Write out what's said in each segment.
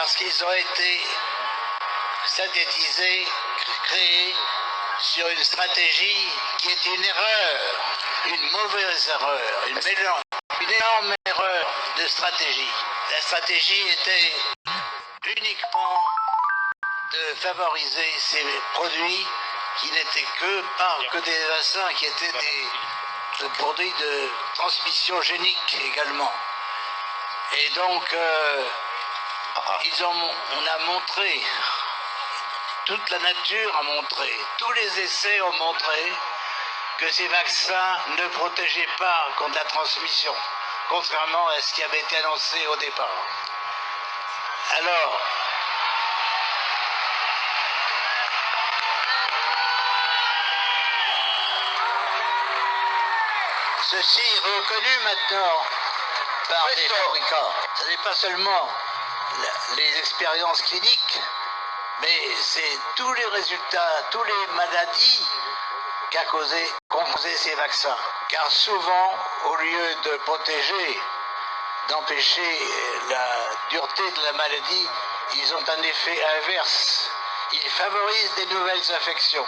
parce qu'ils ont été synthétisés, créés sur une stratégie qui est une erreur, une mauvaise erreur, une énorme erreur de stratégie. La stratégie était uniquement de favoriser ces produits qui n'étaient que des vaccins, qui étaient des produits de transmission génique également. Et donc, on a montré, toute la nature a montré, tous les essais ont montré que ces vaccins ne protégeaient pas contre la transmission, contrairement à ce qui avait été annoncé au départ. Alors, ceci est reconnu maintenant par les fabricants. Ce n'est pas seulement les expériences cliniques, mais c'est tous les résultats, toutes les maladies qu'ont causé ces vaccins. Car souvent, au lieu de protéger, d'empêcher la dureté de la maladie, ils ont un effet inverse. Ils favorisent des nouvelles infections.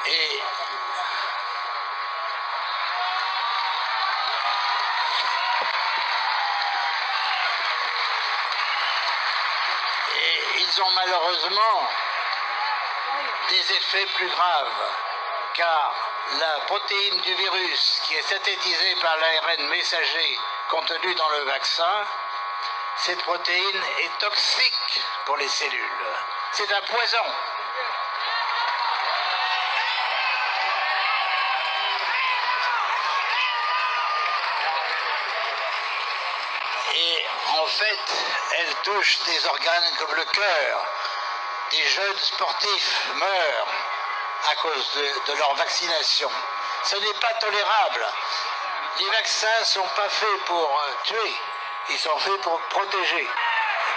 Et ils ont malheureusement des effets plus graves, car la protéine du virus qui est synthétisée par l'ARN messager contenu dans le vaccin, cette protéine est toxique pour les cellules. C'est un poison. Et en fait, elle touche des organes comme le cœur. Des jeunes sportifs meurent à cause de leur vaccination. Ce n'est pas tolérable. Les vaccins ne sont pas faits pour tuer, ils sont faits pour protéger.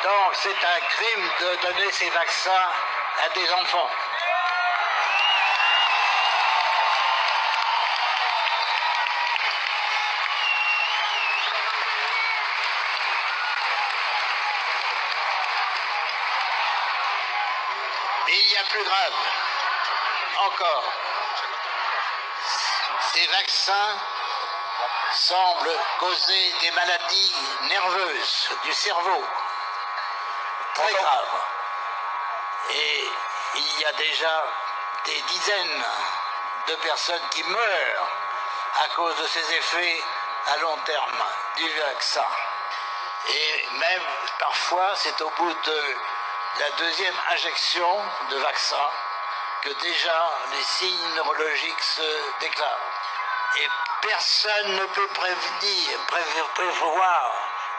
Donc c'est un crime de donner ces vaccins à des enfants. Et il y a plus grave encore. Ces vaccins semblent causer des maladies nerveuses du cerveau, très graves. Et il y a déjà des dizaines de personnes qui meurent à cause de ces effets à long terme du vaccin. Et même parfois, c'est au bout de la deuxième injection de vaccin que déjà les signes neurologiques se déclarent. Et personne ne peut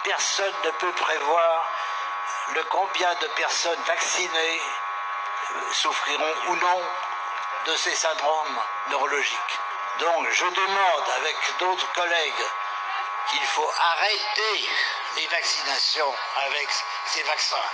personne ne peut prévoir combien de personnes vaccinées souffriront ou non de ces syndromes neurologiques. Donc je demande avec d'autres collègues qu'il faut arrêter les vaccinations avec ces vaccins.